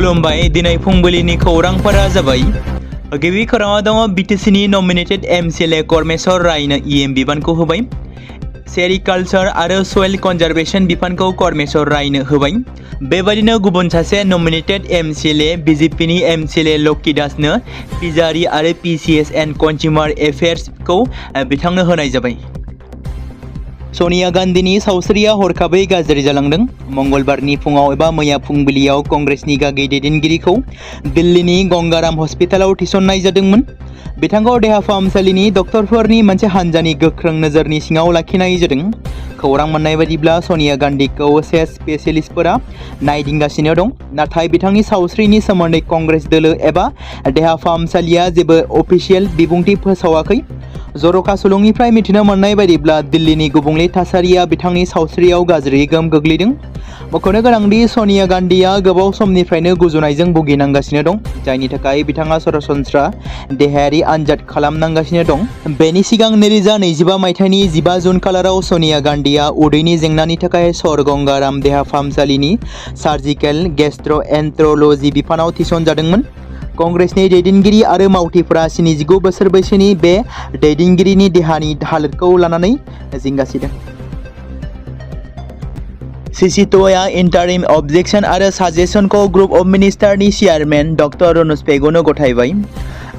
खुलुमबाय दिनै फुंबिलिनि खौरांफोरा जाबाय गिबि खौराङाव दङ बिटिसिनि नमिनेटेड एमसिएलए करमेश्वर रायनो इएम बिबानखौ होबाय। सेरिकालचार आरो सयल कनजारभेशन बिफानखौ करमेश्वर रायनो होबाय। बेबायदिनो गुबुन सासे नमिनेटेड एमसिएलए बिजेपिनि एमसिएलए लक्की दासनो फिसारि आरो पिसिएस एन्ड कन्ज्युमार एफेयार्सखौ बिथांनो होनाय जाबाय। सनिया गान्धीनि सावस्रिया हरखाबै गाज्रि जालांदों। मंगलबारनि फुङाव एबा मैया फुंबिलियाव कंग्रेसनि गागि दैदेनगिरिखौ दिल्लीनि गंगाराम हस्पिटालाव थिसननाय जादोंमोन। बिथांखौ देहा फाहामसालिनि डक्टरफोरनि मोनसे हान्जानि गोख्रों नोजोरनि सिङाव लाखिनाय जादों। खौरां मोननाय बायदिब्ला सनिया गान्धीखौ सेस स्पेशलिस्टफोरा नायदिंगासिनो दं, नाथाय बिथांनि सावस्रिनि सोमोन्दै कंग्रेस दोलो एबा देहा फाहामसालिया जेबो अफिसियेल बिबुंथि फोसावाखै। जर'खा सुलुंनिफ्राय मिथिनो मोननाय बायदिब्ला दिल्लीनि गुबुंले थासारिया बिथांनि सावस्रियाव गाज्रि गोहोम गोग्लैदों। मख'नो गोनांदि सनिया गान्धीया गोबाव समनिफ्रायनो गुजुनायजों भुगिनांगासिनो दं, जायनि थाखाय बिथाङा सरासनस्रा देहायारि आनजाद खालामनांगासिनो दं। बेनि सिगां 2025 मायथाइनि 15 जुन खालाराव सनिया गान्धीया उदैनि जेंनानि थाखाय सर गंगाराम देहा फाहामसालिनि सार्जिकेल गेस्ट्र'एन्ट्र'ल'जि बिफानाव थिसनजादोंमोन। कंग्रेसनि दैदेनगिरि आरो मावथिफोरा 79 बोसोर बैसोनि बे दैदेनगिरिनि देहानि हालोदखौ लानानै जिंगासिदों। सिसिट'आ इन्टारिम अबजेक्शन आरो साजेशनखौ ग्रुप अफ मिनिस्टारनि चेयारमेन डक्टर रनज पेगुनो गथायबाय।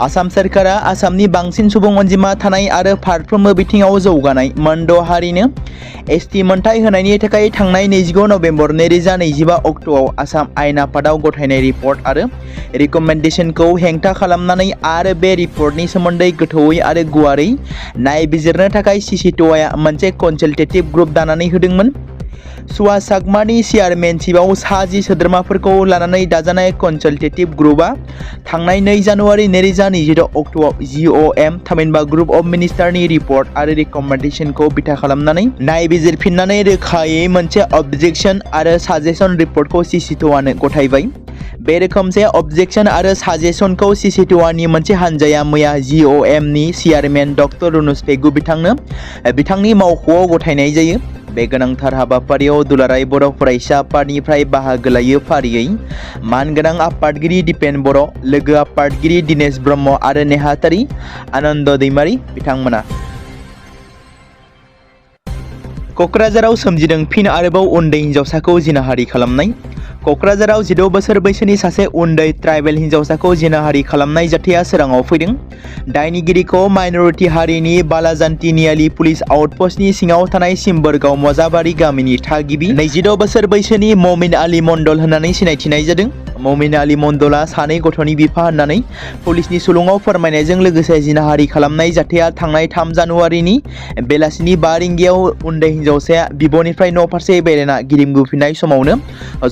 आसाम सोरखारा आसामनि बांसिन सुबुं अनजिमा थानाय आरो फारफ्रोमबो बिथिङाव जौगानाय मोन 6 हारिनो एसटि मोनथाय होनायनि थाखाय थांनाय 25 नभेम्बर 2025 अक्ट'आव आसाम आयेन आफादाव गथायनाय रिपर्ट आरो रिकमेन्डेशनखौ हेंथा खालामनानै आरो बे रिपर्टनि सोमोन्दै गोथौयै आरो गुवारै नायबिजिरनो थाखाय सिसिट'आ मोनसे कनसाल्टेटिभ ग्रुप दानानै होदोंमोन। सुवा सागमानि चेयारमेनशिपआव 10 सोद्रोमाफोरखौ लानानै दाजानाय कनसाल्टेटिभ ग्रुपआ थांनाय 2 जानुवारि 2026 अक्ट'आव जिअएम थामहिनबा ग्रुप अफ मिनिस्टारनि रिपर्ट आरो रिकमेन्डेशनखौ बिथा खालामनानै नायबिजिरफिननानै रोखायै मोनसे अबजेक्शन आरो साजेशन रिपर्टखौ सिसिट'आनो गथायबाय। बे रोखोमसे अबजेक्शन आरो साजेशनखौ सिसिट'आनि मोनसे हान्जाया मैया जिअएमनि चेयारमेन डक्टर रनज पेगु बिथांनो बिथांनि मावख'आव गथायनाय जायो। बे गोनांथार हाबाफारियाव दुलाराय बर' फरायसा आफादनिफ्राय बाहागो लायो फारियै मानगोनां आफादगिरि दिपेन बर', लोगो आफादगिरि दिनेश ब्रह्म आरो नेहाथारि आनन्द दैमारि बिथांमोना। क'क्राझाराव सोमजिदों फिन आरोबाव उन्दै हिन्जावसाखौ जिनाहारि खालामनाय। क'क्राझाराव 16 बोसोर बैसोनि सासे उन्दै ट्राइबेल हिन्जावसाखौ जिनाहारि खालामनाय जाथाया सोराङाव फैदों। दायनिगिरिखौ माइनरिटि हारिनि बालाजान्ति नियाली पुलिस आउटपस्टनि सिङाव थानाय सिम्बोरगाव मजाबारि गामिनि थागिबि 26 बोसोर बैसोनि ममिन आली मण्डल होननानै सिनायथिनाय जादों। ममिन आली मण्डलआ 2 गथ'नि बिफा होननानै पुलिसनि सुलुङाव फोरमायनायजों लोगोसे जिनाहारि खालामनाय जाथाया थांनाय 3 जानुवारिनि बेलासिनि 5 रिंगायाव उन्दै हिन्जावसाया बिब'निफ्राय न' फारसे बेरायना गिदिंबोफिननाय समावनो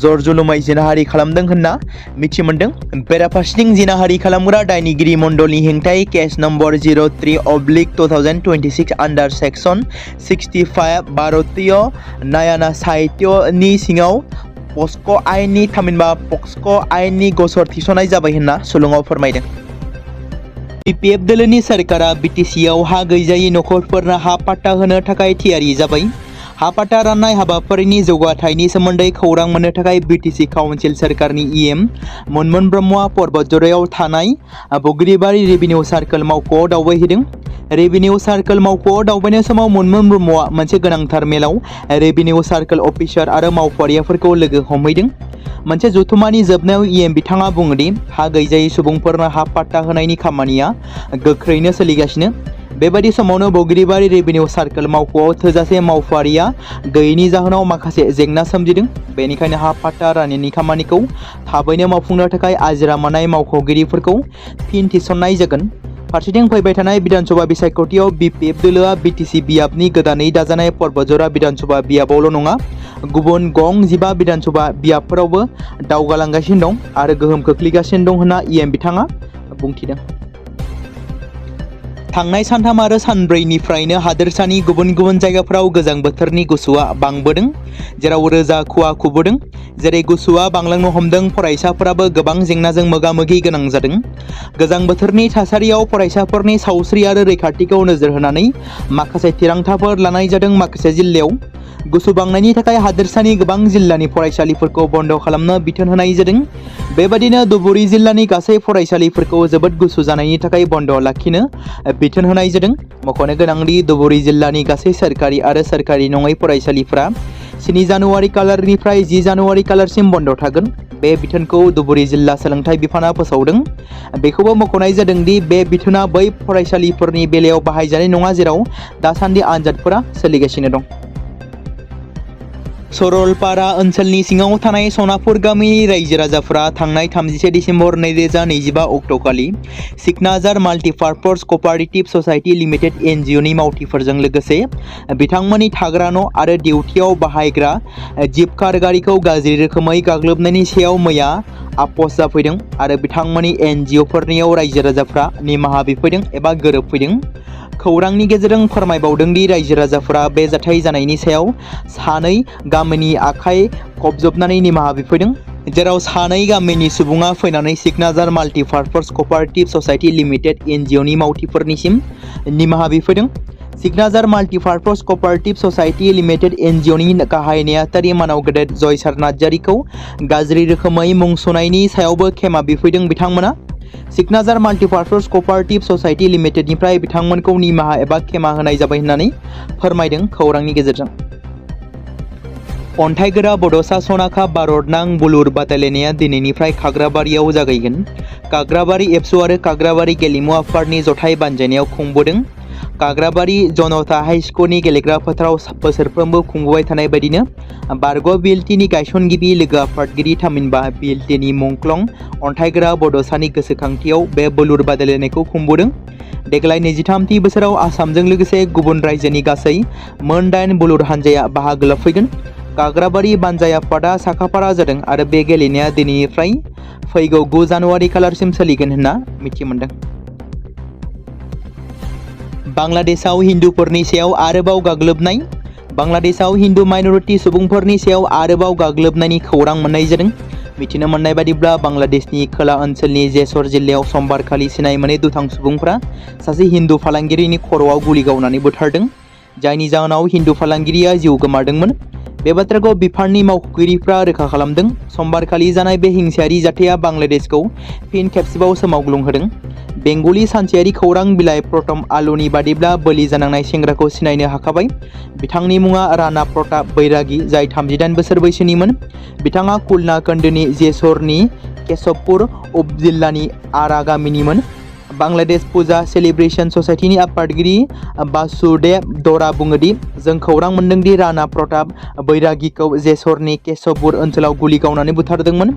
जर जुलुमै जिनाहारि खालामदों होनना मिथि मोनदों। बेराफारसेथिं जिनाहारि खालामग्रा दायनिगिरि मण्डलनि हेंथायै केस नम्बर 03/2026 आन्डार सेक्सन 65 भारतीय न्याय साहित्यनि सिङाव पस्क' आयेननि थामहिनबा पक्सक' आयेननि गसर थिसननाय जाबाय होनना सुलुङाव फोरमायदों। बिपिएफ दोलोनि सोरखारा बिटिसिआव हा गैजायै नखरफोरनो हा पाट्टा होनो थाखाय थियारि जाबाय। हा पाट्टा राननाय हाबाफारिनि जौगाथायनि सोमोन्दै खौरां मोननो थाखाय बिटिसि काउन्सिल सोरखारनि इएम मनमोहन ब्रह्मआ पर्बतजरायाव थानाय बग्रिबारि रेभिनिउ सार्कोल मावख'आव दावबायहैदों। रेभिनिउ सार्कोल मावख'आव दावबायनाय समाव मनमोहन ब्रह्मआ मोनसे गोनांथार मेलाव रेभिनिउ सार्कोल अफिसार आरो मावफारियाफोरखौ लोगो हमहैदों। मोनसे जथुमानि जोबनायाव इएम बिथाङा बुङोदि हा गैजायै सुबुंफोरनो हा पाट्टा होनायनि खामानिया गोख्रैनो सोलिगासिनो। बेबायदि समावनो बग्रिबारि रेभिनिउ सार्कोल मावख'आव थोजासे मावफारिया गैयैनि जाहोनाव माखासे जेंना सोमजिदों। बेनिखायनो हा पाट्टा राननायनि खामानिखौ थाबैनो मावफुंनो थाखाय आजिरा मोननाय मावख'गिरिफोरखौ फिन थिसननाय जागोन। फारसेथिं फैबाय थानाय बिधानसभा बिसायख'थियाव बिपिएफ दोलोआ बिटिसि बियाबनि गोदानै दाजानाय पर्बतजरा बिधानसभा बियाबावल' नङा, गुबुन गं 15 बिधानसभा बियाबफोरावबो दावगालांगासिनो दं आरो गोहोम खोख्लैगासिनो दं होनना इएम बिथाङा बुंथिदों। थांनाय सानथाम आरो सानब्रैनिफ्रायनो हादोरसानि गुबुन गुबुन जायगाफोराव गोजां बोथोरनि गुसुआ बांबोदों, जेराव रोजा खुवा खुबोदों। जेरै गुसुआ बांलांनो हमदों, फरायसाफोराबो गोबां जेंनाजों मोगा-मोगि गोनां जादों। गोजां बोथोरनि थासारियाव फरायसाफोरनि सावस्रि आरो रैखाथिखौ नोजोर होनानै माखासे थिरांथाफोर लानाय जादों। माखासे जिल्लायाव गुसु बांनायनि थाखाय हादोरसानि गोबां जिल्लानि फरायसालिफोरखौ बन्द खालामनो बिथोन होनाय जादों। बेबादिनो धुबुरी जिल्लानि गासै फरायसालिफोरखौ जोबोद गुसु जानायनि थाखाय बन्द लाखिनो बिथोन होनाय जादों। मख'नो गोनांदि धुबुरी जिल्लानि गासै सोरखारि आरो सोरखारि नङै फरायसालिफोरा 7 जानुवारि खालारनिफ्राय 10 जानुवारि खालारसिम बन्द थागोन। बे बिथोनखौ धुबुरी जिल्ला सोलोंथाइ बिफाना फोसावदों। बेखौबो मख'नाय जादों दि बे बिथोना बै फरायसालिफोरनि बेलायाव बाहायजानाय नङा जेराव दासान्दि आनजादफोरा सोलिगासिनो दं। सरलपारा ओनसोलनि सिङाव थानाय सनापुर गामिनि रायजो राजाफोरा थांनाय 31 डिसेम्बर 2025 अक्ट'खालि सिकनाझार माल्टिपार्पस कपारेटिभ ससाइटि लिमिटेड NGOनि मावथिफोरजों लोगोसे बिथांमोननि थाग्रा न' आरो डिउटियाव बाहायग्रा जिप कार गारिखौ गाज्रि रोखोमै गाग्लोबनायनि सायाव मैया आफस जाफैदों आरो बिथांमोननि NGOफोरनियाव रायजो राजाफ्रा निमाहा बिफैदों एबा गोरोबफैदों। खौरांनि गेजेरजों फोरमायबावदों दि रायजो राजाफोरा बे जाथाय जानायनि सायाव सानै गामिनि आखाइ खबजबनानै निमाहा बिफैदों, जेराव सानै गामिनि सुबुङा फैनानै सिकनाझार माल्टिपार्पस कपारेटिभ ससाइटि लिमिटेड NGOनि मावथिफोरनिसिम निमाहा बिफैदों। सिकनाझार माल्टिपार्पस कपारेटिभ ससाइटि लिमिटेड NGOनि गाहाय नेहाथारि मानाव गेदेर जयसार नार्जारिखौ गाज्रि रोखोमै मुं सुनायनि सायावबो खेमा बिफैदों बिथांमोना। सिकनाझार माल्टिपार्पस कपारेटिभ ससाइटि लिमिटेडनिफ्राय बिथांमोनखौ निमाहा एबा खेमा होनाय जाबाय होननानै फोरमायदों खौरांनि गेजेरजों। अन्थाइगोरा बड'सा सनाखा भारत नां बुलुर बादायलायनाया दिनैनिफ्राय खाग्राबारियाव जागायगोन। खाग्राबारि एबसु आरो खाग्राबारि गेलेमु आफादनि जथाय बानजायनायाव खुंबोदों। खाग्राबारि जनता हाइ स्कुलनि गेलेग्रा फोथाराव बोसोरफ्रोमबो खुंबोबाय थानाय बायदिनो बारग' BLTनि गायसनगिरि लोगो आफादगिरि थामहिनबा BLTनि मुंख्लं अन्थाइगोरा बड'सानि गोसोखांथियाव बे बुलुर बादायलायनायखौ खुंबोदों। देग्लाय 23थि बोसोराव आसामजों लोगोसे गुबुन रायजोनि गासै मोन 8 बुलुर हानजाया बाहागो लाफैगोन। खाग्राबारि बानजाय आफादा साखाफारा जादों आरो बे गेलेनाया दिनैनिफ्राय फैगौ 9 जानुवारि खालारसिम सोलिगोन होनना मिथि मोनदों। बांलादेशआव हिन्दुफोरनि सायाव आरोबाव गाग्लोबनाय। बांलादेशआव हिन्दु माइनरिटि सुबुंफोरनि सायाव आरोबाव गाग्लोबनायनि खौरां मोननाय जादों। मिथिनो मोननाय बादिब्ला बांलादेशनि खोला ओनसोलनि जेसर जिल्लायाव समबारखालि सिनाय मोनै दुथां सुबुंफ्रा सासे हिन्दु फालांगिरिनि खर'आव गुलि गावनानै बुथारदों, जायनि जाहोनाव हिन्दु फालांगिरिया जिउ गोमादोंमोन। बे बाथ्राखौ बिफाननि मावख'गिरिफ्रा रोखा खालामदों। समबारखालि जानाय बे हिंसायारि जाथाया बांलादेशखौ फिन खेबसेबाव सोमावग्लुंहोदों। बेंगलि सानसेयारि खौरां बिलाइ प्रथम आलुनि बादिब्ला बोलि जानांनाय सेंग्राखौ सिनायनो हाखाबाय। बिथांनि मुङा राणा प्रताप बैरागी, जाय 38 बोसोर बैसोनिमोन। बिथाङा खुलना खोन्दोनि जेसरनि केशबपुर उपजिल्लानि आरा गामिनिमोन। बांलादेश फुजा सेलिब्रेशन ससाइटिनि आफादगिरि बासुदेव दरा बुङोदि जों खौरां मोन्दोंदि राणा प्रताप बैरागीखौ जेसरनि केशबपुर ओनसोलाव गुलि गावनानै बुथारदोंमोन।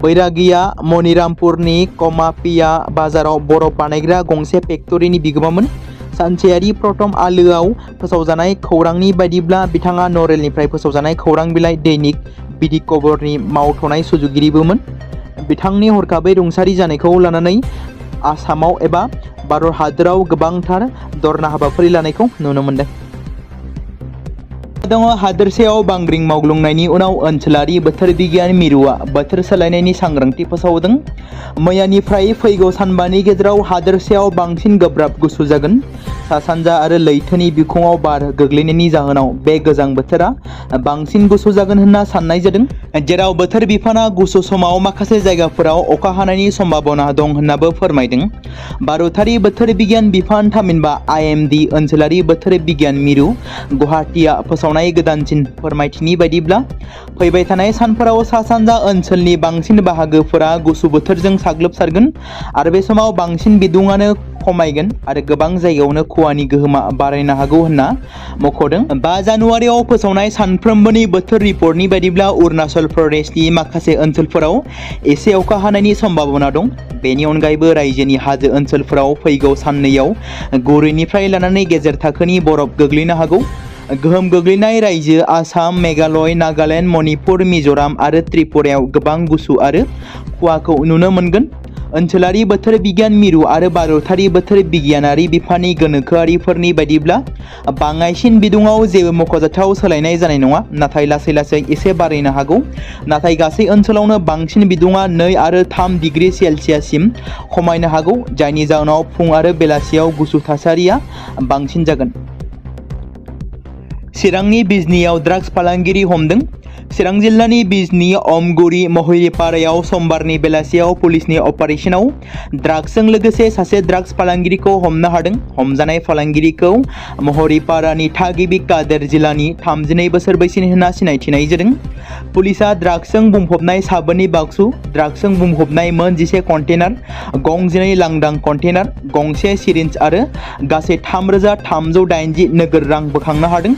बैरागीया मनिरामपुरनि कमापिया बाजाराव बरफ बानायग्रा गंसे फेक्टरिनि बिगोमामोन। सानसेयारि प्रथम आलोआव फोसावजानाय खौरांनि बायदिब्ला बिथाङा नरेलनिफ्राय फोसावजानाय खौरां बिलाइ दैनिक बिदि खबरनि मावथ'नाय सुजुगिरिबोमोन। बिथांनि हरखाबै रुंसारि जानायखौ लानानै आसामाव एबा भारत हादोराव गोबांथार धरना हाबाफारि लानायखौ नुनो मोनदों। हादोरसायाव बांग्रिं मावग्लुंनायनि उनाव ओनसोलारि बोथोर बिगियान मिरुआ बोथोर सोलायनायनि सांग्रांथि फोसावदों। मैयानिफ्राय फैगौ सानबानि गेजेराव हादोरसायाव बांसिन गोब्राब गुसु जागोन। सा-सानजा आरो लैथोनि बिखुङाव बार गोग्लैनायनि जाहोनाव बे गोजां बोथोरा बांसिन गुसु जागोन होनना साननाय जादों, जेराव बोथोर बिफाना गुसु समाव माखासे जायगाफोराव अखा हानायनि सम्भाबना दं होननाबो फोरमायदों। भारतारि बोथोर बिगियान बिफान थामहिनबा IMD ओनसोलारि बोथोर बिगियान मिरु गुवाहाटीआ फोसावनाय गोदानसिन फोरमायथिनि बायदिब्ला फैबाय थानाय सानफोराव सा-सानजा ओनसोलनि बांसिन बाहागोफोरा गुसु बोथोरजों साग्लोबसारगोन आरो बे समाव बांसिन बिदुङानो खमायगोन आरो गोबां जायगायावनो खुवानि गोहोमा बारायनो हागौ होनना मख'दों। 5 जानुवारियाव फोसावनाय सानफ्रोमबोनि बोथोर रिपर्टनि बायदिब्ला अरुणाचल प्रदेशनि माखासे ओनसोलफोराव एसे अखा हानायनि सम्भाबना दं। बेनि अनगायैबो रायजोनि हाजो ओनसोलफोराव फैगौ साननैयाव गुरैनिफ्राय लानानै गेजेर थाखोनि बरफ गोग्लैनो हागौ। गोहोम गोग्लैनाय रायजो आसाम, मेघालय, नागालेन्ड, मणिपुर, मिज'राम आरो त्रिपुरायाव गोबां गुसु आरो खुवाखौ नुनो मोनगोन। ओनसोलारि बोथोर बिगियान मिरु आरो भारतारि बोथोर बिगियानारि बिफाननि गोनोखोआरिफोरनि बायदिब्ला बाङाइसिन बिदुङाव जेबो मख'जाथाव सोलायनाय जानाय नङा, नाथाय लासै लासै एसे बारायनो हागौ। नाथाय गासै ओनसोलावनो बांसिन बिदुङा 2 आरो 3 डिग्री सेल्सियाससिम खमायनो हागौ, जायनि जाहोनाव फुं आरो बेलासियाव गुसु थासारिया बांसिन जागोन। चिरांनि बिजनीयाव ड्राग्स फालांगिरि हमदों। चिरां जिल्लानि बिजनी अमगुरी महिलिपारायाव समबारनि बेलासियाव पुलिसनि अपारेशनाव ड्राग्सजों लोगोसे सासे ड्राग्स फालांगिरिखौ हमनो हादों। हमजानाय फालांगिरिखौ महिलिपारानि थागिबि कादेर जिल्लानि 32 बोसोर बैसोनि होनना सिनायथिनाय जादों। पुलिसा ड्राग्सजों बुंफबनाय साबोननि बाक्सु, ड्राग्सजों बुंफबनाय मोन 10 कन्टेनार, गं 12 लांदां कन्टेनार, गंसे सिरिन्ज आरो गासै 3,380 नोगोर रां बोखांनो हादों।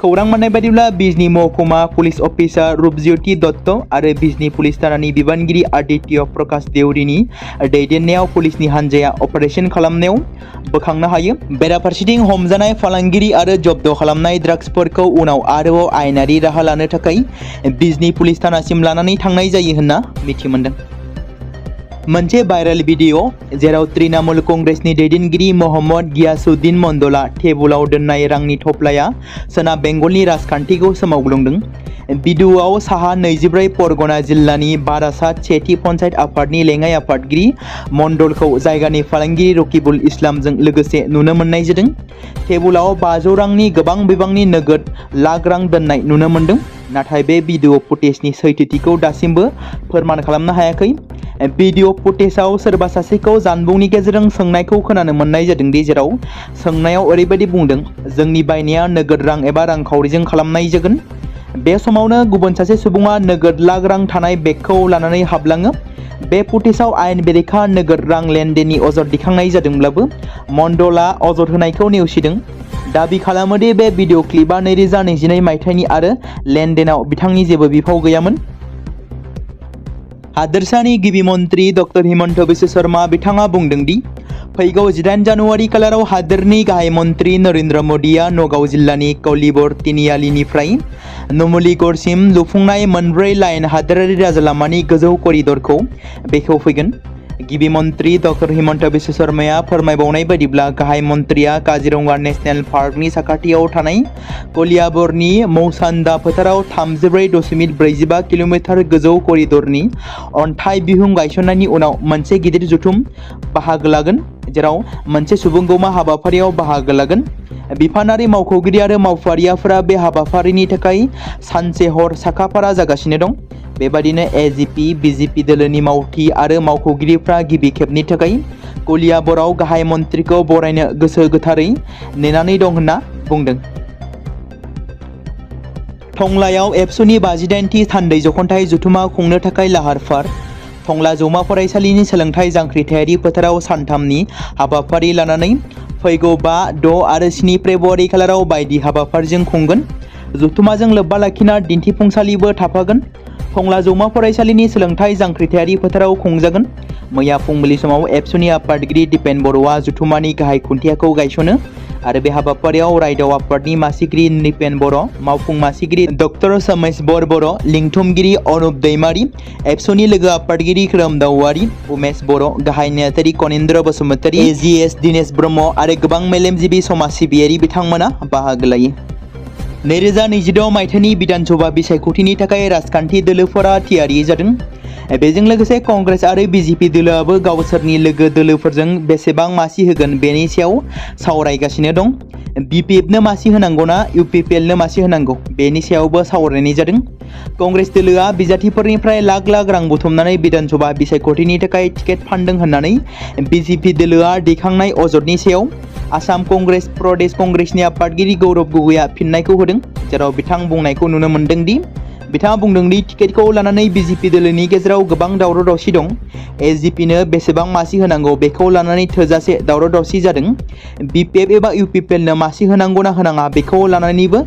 खौरां मोननाय बायदिब्ला बिजनी महकुमा पुलिस अफिसार रूपज्योति दत्त आरो बिजनी पुलिस थानानि बिबानगिरि आदित्य प्रकाश देउरिनि दैदेननायाव पुलिसनि हान्जाया अपारेशन खालामनायाव बोखांनो हायो। बेराफारसेथिं हमजानाय फालांगिरि आरो जब्द खालामनाय ड्राग्सफोरखौ उनाव आरोबाव आयेनारि राहा लानो थाखाय बिजनी पुलिस थानासिम लानानै थांनाय जायो होनना मिथिमोनदों। मोनसे भाइरेल भिडिअ जेराव तृणमूल कंग्रेसनि दैदेनगिरि मोहम्मद गियासुद्दीन मण्डलआ टेबुलाव दोननाय रांनि थफ्लाया सोनाब बेंगलनि राजखान्थिखौ सोमावग्लुंदों। भिडिअआव साहा 24 परगना जिल्लानि बारासात सेथि पन्चायत आफादनि लेङाइ आफादगिरि मण्डलखौ जायगानि फालांगिरि रकिबुल इस्लामजों लोगोसे नुनो मोननाय जादों। टेबुलाव 500 रांनि गोबां बिबांनि नोगोद लाख रां दोननाय नुनो मोनदों। नाथाय बे भिडिअ फुटेजनि सैथोथिखौ दासिमबो फोरमान खालामनो हायाखै। भिडिअ फुटेजाव सोरबा सासेखौ जानबुंनि गेजेरजों सोंनायखौ खोनानो मोननाय जादों दि जेराव सोंनायाव ओरैबायदि बुंदों, जोंनि बायनाया नोगोद रां एबा रांखावरिजों खालामनाय जागोन। बे समावनो गुबुन सासे सुबुङा नोगोद लाख रां थानाय बेगखौ लानानै हाबलाङो। बे फुटेजाव आयेन बेरेखा नोगोद रां लेनदेननि अजद दिखांनाय जादोंब्लाबो मण्डलआ अजद होनायखौ नेवसिदों। दाबि खालामो दि बे भिडिअ क्लिपआ 2022 मायथाइनि आरो लेनदेनाव बिथांनि जेबो बिफाव गैयामोन। हादोरसानि गिबि मन्त्रि डक्टर हिमन्त बिश्व शर्मा बिथाङा बुंदों दि फैगौ 18 जानुवारि खालाराव हादोरनि गाहाय मन्त्रि नरेन्द्र मोदीआ नगाव जिल्लानि कलिबर तिनिआलिनिफ्राय नुमलीगड़सिम लुफुंनाय 4 लाइन हादोरारि राजालामानि गोजौ करिडरखौ बेखेवफैगोन। गिबि मन्त्रि डक्टर हिमन्त बिश्व शर्माया फोरमायबावनाय बायदिब्ला गाहाय मन्त्रिया काजिरंगा नेशनेल पार्कनि साखाथियाव थानाय कलियाबरनि मौसान्दा फोथाराव 34.45 किल'मिटार गोजौ करिडरनि अन्थाइ बिहुं गायसननायनि उनाव मोनसे गिदिर जथुम बाहागो लागोन, जेराव मोनसे सुबुंगौमा हाबाफारियाव बाहागो लागोन। बिफानारि मावख'गिरि आरो मावफारियाफोरा बे हाबाफारिनि थाखाय सानसे हर साखाफारा जागासिनो दं। बेबादिनो एजिपि बिजेपि दोलोनि मावथि आरो मावख'गिरिफ्रा गिबि खेबनि थाखाय कलियाबराव गाहाय मन्त्रिखौ बरायनो गोसो गोथारै नेनानै दं होनना बुंदों। टंलायाव एबसुनि 58थि थान्दै जख'न्थाइ जथुमा खुंनो थाखाय लाहार-फाहार। टंला जौमा फरायसालिनि सोलोंथाइ जांख्रिथायारि फोथाराव सानथामनि हाबाफारि लानानै फैगौ 5, 6 आरो 7 फेब्रुवारि खालाराव बायदि हाबाफारिजों खुंगोन। जथुमाजों लोब्बा लाखिना दिन्थिफुंसालिबो थाफागोन। टंला जौमा फरायसालिनि सोलोंथाइ जांख्रिथायारि फोथाराव खुंजागोन। मैया फुंबिलि समाव एबसुनि आफादगिरि दिपेन बर'आ जथुमानि गाहाय खुन्थियाखौ गायसनो आरो बे हाबाफारियाव रायदाव आफादनि मासिगिरि निपेन बर', मावफुं मासिगिरि डक्टर सोमेश बर', लिंथुमगिरि अनुप दैमारि, एबसुनि लोगो आफादगिरि खोरोमदाव औवारि, उमेश बर', गाहाय नेहाथारि कनिन्द्र बसुमतारी, एजिएस दिनेश ब्रह्म आरो गोबां मेलेमजिबि समाज सिबियारि बिथांमोना बाहागो लायो। 2026 मायथाइनि बिधानसभा बिसायख'थिनि थाखाय राजखान्थि दोलोफोरा थियारि जादों। बेजों लोगोसे कंग्रेस आरो बिजेपि दोलोआबो गावसोरनि लोगो दोलोफोरजों बेसेबां मासि होगोन बेनि सायाव सावरायगासिनो दं। बिपिएफनो मासि होनांगौना इउपिपिएलनो मासि होनांगौ बेनि सायावबो सावरायनाय जादों। कंग्रेस दोलोआ बिजाथिफोरनिफ्राय लाख लाख रां बुथुमनानै बिधानसभा बिसायख'थिनि थाखाय टिकेट फानदों होननानै बिजेपि दोलोआ दैखांनाय अजदनि सायाव आसाम कंग्रेस प्रदेश कंग्रेसनि आफादगिरि गौरब गगैआ फिननायखौ होदों, जेराव बिथां बुंनायखौ नुनो मोन्दों दि बिथाङा बुंदों दि टिकेटखौ लानानै बिजेपि दोलोनि गेजेराव गोबां दावराव-दावसि दं। एसडिपिनो बेसेबां मासि होनांगौ बेखौ लानानै थोजासे दावराव-दावसि जादों। बिपिएफ एबा इउपिपिएलनो मासि होनांगौना होनाङा बेखौ लानानैबो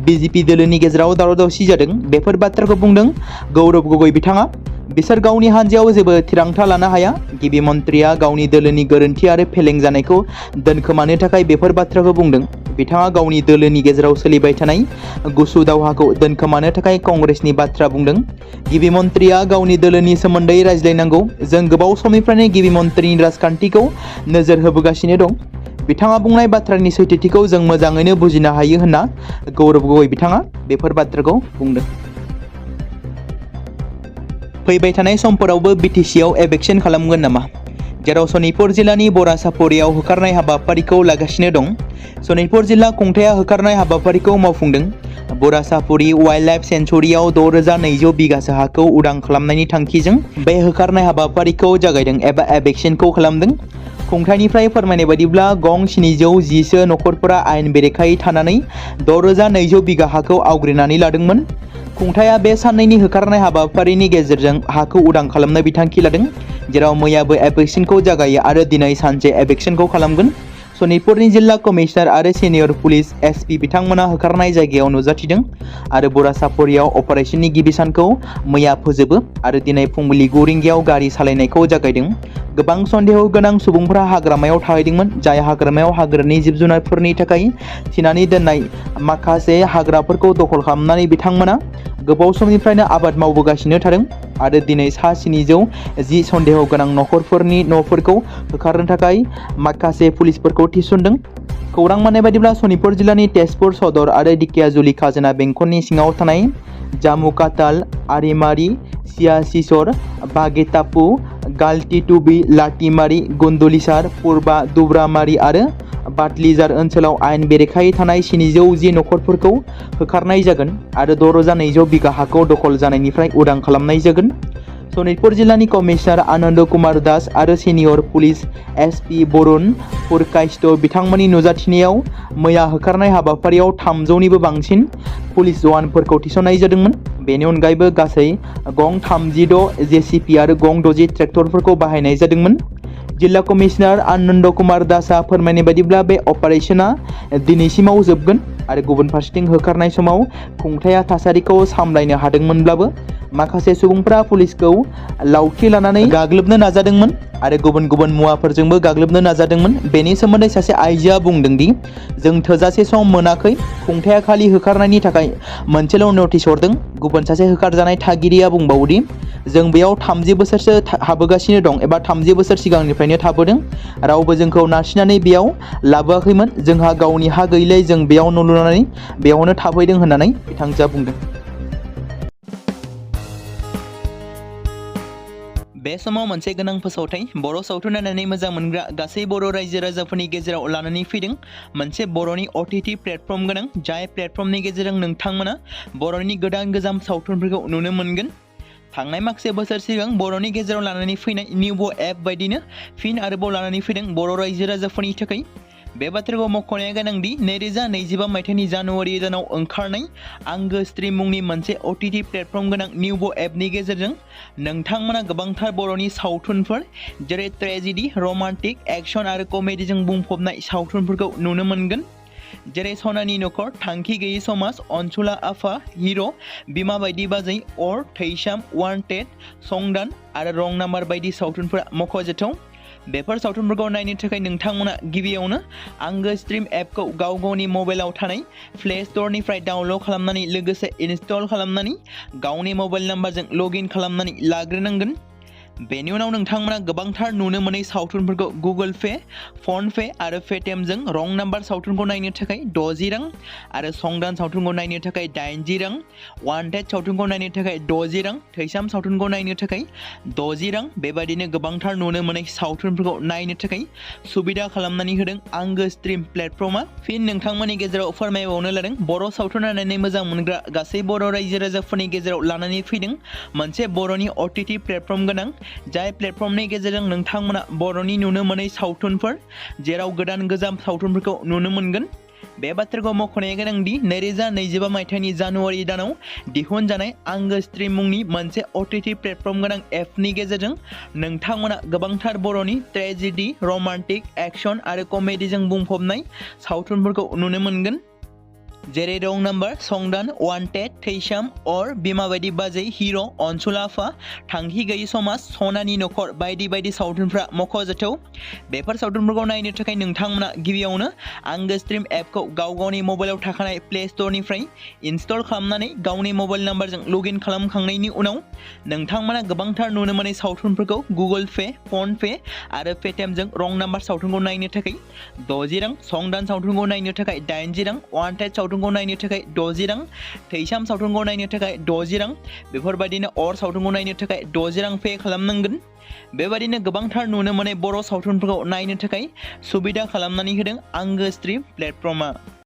बिजेपि दोलोनि गेजेराव दावराव-दावसि जादों। बेफोर बाथ्राखौ बुंदों गौरब गगै बिथाङा। बिसोर गावनि हान्जायाव जेबो थिरांथा लानो हाया। गिबि मन्थ्रिया गावनि दोलोनि गोरोन्थि आरो फेलें जानायखौ दोनखोमानो थाखाय बेफोर बाथ्राखौ बुंदों। बिथाङा गावनि दोलोनि गेजेराव सोलिबाय थानाय गुसु दावहाखौ दोनखोमानो थाखाय कंग्रेसनि बाथ्रा बुंदों। गिबि मन्थ्रिया गावनि दोलोनि सोमोन्दै रायज्लायनांगौ। जों गोबाव समनिफ्रायनो गिबि मन्थ्रिनि राजखान्थिखौ नोजोर होबोगासिनो दं। बिथाङा बुंनाय बाथ्रानि सैथोथिखौ जों मोजाङैनो बुजिनो हायो होनना गौरब गगै बिथाङा बेफोर बाथ्राखौ बुंदों। फैबाय थानाय समफोरावबो बिटिसिआव एबेक्सन खालामगोन नामा? जेराव सनितपुर जिल्लानि बरासापरियाव होखारनाय हाबाफारिखौ लागासिनो दं। सनितपुर जिल्ला खुंथाया होखारनाय हाबाफारिखौ मावफुंदों। बरासापरि वाइल्ड लाइफ सेंचुरियाव 6200 बिगासो हाखौ उदां खालामनायनि थांखिजों बे होखारनाय हाबाफारिखौ जागायदों एबा एबेक्सनखौ खालामदों। खुंथायनिफ्राय फोरमायनाय बायदिब्ला गं 710 नखरफोरा आयेन बेरेखायै थानानै 6200 बिगा हाखौ आवग्रिनानै लादोंमोन। खुंथाया बे साननैनि होखारनाय हाबाफारिनि गेजेरजों हाखौ उदां खालामनो बिथांखि लादों, जेराव मैयाबो एबेक्सनखौ जागायो आरो दिनै सानसे एबेक्सनखौ खालामगोन। सनितपुरनि जिल्ला कमिशनार आरो सिनियर पुलिस एसपि बिथांमोना होखारनाय जायगायाव नुजाथिदों आरो बरासापरियाव अपारेशननि गिबि सानखौ मैया फोजोबो आरो दिनै फुंबिलि 9 रिंगायाव गारि सालायनायखौ जागायदों। गोबां सन्देह गोनां सुबुंफोरा हाग्रामायाव थाहैदोंमोन, जाय हाग्रामायाव हाग्रानि जिब-जुनारफोरनि थाखाय थिनानै दोननाय माखासे हाग्राफोरखौ दखल खालामनानै बिथांमोना गोबाव समनिफ्रायनो आबाद मावबोगासिनो थादों आरो दिनै सा 710 सन्देह गोनां नखरफोरनि न'फोरखौ होखारनो थाखाय माखासे पुलिसफोरखौ थिसनदों। खौरां मोननाय बायदिब्ला सनितपुर जिल्लानि तेजपुर सदर आरो दिकियाजुलि खाजोना बेंखननि सिङाव थानाय जामुकाताल, आरिमारि, सियासिसर, बागेतापु, गालटिटुबि, लाटिमारि, गुन्दुलिसार, पुर्बा दुब्रामारि आरो बाटलिजार ओनसोलाव आयेन बेरेखायै थानाय 710 नखरफोरखौ होखारनाय जागोन आरो 6200 बिगा हाखौ दखल जानायनिफ्राय उदां खालामनाय जागोन। सनितपुर जिल्लानि कमिशनार आनन्द कुमार दास आरो senior police SP Barun Purkayastha बिथांमोननि नुजाथिनायाव मैया होखारनाय हाबाफारियाव 300निबो बांसिन पुलिस जवानफोरखौ थिसननाय जादोंमोन। बेनि अनगायैबो गासै गं 36 जेसिपि आरो गं 60 ट्रेक्टरफोरखौ बाहायनाय जादोंमोन। जिल्ला कमिशनार आनन्द कुमार दासआ फोरमायनाय बायदिब्ला बे अपारेशना दिनैसिमाव जोबगोन आरो गुबुन फारसेथिं होखारनाय समाव खुंथाया थासारिखौ सामलायनो हादोंमोनब्लाबो माखासे सुबुंफोरा पुलिसखौ लावथि लानानै गाग्लोबनो नाजादोंमोन आरो गुबुन गुबुन मुवाफोरजोंबो गाग्लोबनो नाजादोंमोन। बेनि सोमोन्दै सासे आइजोआ बुंदों दि जों थोजासे सम मोनाखै, खुंथाया खालि होखारनायनि थाखाय मोनसेल' नटिस हरदों। गुबुन सासे होखारजानाय थागिरिया बुंबावोदि जों बेयाव 30 बोसोरसो हाबोगासिनो दं एबा 30 बोसोर सिगांनिफ्रायनो थाबोदों। रावबो जोंखौ नारसिननानै बेयाव लाबोआखैमोन। जोंहा गावनि हा गैयैलाय जों बेयाव न' लुनानै बेयावनो थाफैदों होननानै बिथांजोआ बुंदों। बे समाव मोनसे गोनां फोसावथाय बर' सावथुन नायनानै मोजां मोनग्रा गासै बर' रायजो राजाफोरनि गेजेराव लानानै फैदों मोनसे बर'नि OTT प्लेटफर्म गोनां, जाय प्लेटफर्मनि गेजेरजों नोंथांमोना बर'नि गोदान गोजाम सावथुनफोरखौ नुनो मोनगोन। थांनाय माखासे बोसोर सिगां बर'नि गेजेराव लानानै फैनाय निउबो एप बायदिनो फिन आरोबाव लानानै फैदों बर' रायजो राजाफोरनि थाखाय। बे बाथ्राखौ मख'नाया गोनांदि 2025 मायथाइनि जानुवारि दानाव ओंखारनाय आंगो स्ट्रिम मुंनि मोनसे OTT प्लेटफर्म गोनां निउबो एपनि गेजेरजों नोंथांमोना गोबांथार बर'नि सावथुनफोर जेरै ट्रेजेडि, रमान्टिक, एक्शन आरो कमेडिजों बुंफबनाय सावथुनफोरखौ नुनो मोनगोन। जेरै सनानि नखर, थांखि गैयै समाज, अनसुला आफा, हिर', बिमा बायदि बाजै, अर, थैसाम, वान्टेड, संदान आरो रं नाम्बार बायदि सावथुनफोरा मख'जाथाव। बेफोर सावथुनफोरखौ नायनो थाखाय नोंथांमोना गिबियावनो आंगो स्ट्रिम एपखौ गाव गावनि मबाइलाव थानाय प्ले स्ट'रनिफ्राय डाउनल'ड खालामनानै लोगोसे इनस्टल खालामनानै गावनि मबाइल नाम्बारजों लगइन खालामनानै लाग्रोनांगोन। बेनि उनाव नोंथांमोना गोबांथार नुनो मोनै सावथुनफोरखौ गुगोल पे, फन पे आरो पेटिएमजों रं नाम्बार सावथुनखौ नायनो थाखाय 60 रां आरो संदान सावथुनखौ नायनो थाखाय 80 रां, वान्टेड सावथुनखौ नायनो थाखाय 60 रां, थैसाम सावथुनखौ नायनो थाखाय 60 रां बेबायदिनो गोबांथार नुनो मोनै सावथुनफोरखौ नायनो थाखाय सुबिदा खालामनानै होदों आंगो स्ट्रिम प्लेटफर्मा। फिन नोंथांमोननि गेजेराव फोरमायबावनो लादों बर' सावथुन नायनानै मोजां मोनग्रा गासै बर' रायजो राजाफोरनि गेजेराव लानानै फैदों मोनसे बर'नि OTT प्लेटफर्म गोनां, जाय प्लेटफर्मनि गेजेरजों नोंथांमोना बर'नि नुनो मोनै सावथुनफोर जेराव गोदान गोजाम सावथुनफोरखौ नुनो मोनगोन। बे बाथ्राखौ मख'नाया गोनांदि 2025 मायथाइनि जानुवारि दानाव दिहुनजानाय आंगो स्ट्रिम मुंनि मोनसे OTT प्लेटफर्म गोनां एपनि गेजेरजों नोंथांमोना गोबांथार बर'नि ट्रेजेडि, रमान्टिक, एक्शन आरो कमेडिजों बुंफबनाय सावथुनफोरखौ नुनो मोनगोन। जेरै रं नाम्बार, संदान, वान्टेड, थैसाम, अर, बिमा बायदि बाजै, हिर', अनसुला आफा, थांखि गैयै समाज, सनानि नखर बायदि बायदि सावथुनफ्रा मख'जाथाव। बेफोर सावथुनफोरखौ नायनो थाखाय नोंथांमोना गिबियावनो आंगो स्ट्रिम एपखौ गाव गावनि मबाइलाव थाखानाय प्ले स्ट'रनिफ्राय इनस्टल खालामनानै गावनि मबाइल नाम्बारजों लगइन खालामखांनायनि उनाव नोंथांमोना गोबांथार नुनो मोनै सावथुनफोरखौ गुगोल पे, फन पे आरो पेटिएमजों रं नाम्बार सावथुनखौ नायनो थाखाय 60 रां, संदान सावथुनखौ नायनो थाखाय 80 रां, वान्टेड सावथुनखौ नायनो थाखाय 60 रां, थैसाम सावथुनखौ नायनो थाखाय 60 रां, बेफोरबायदिनो अर सावथुनखौ नायनो थाखाय 60 रां पे खालामनांगोन। बेबायदिनो गोबांथार नुनो मोननाय बर' सावथुनफोरखौ नायनो थाखाय सुबिदा खालामनानै होदों आंगो स्ट्रिम प्लेटफर्मआ।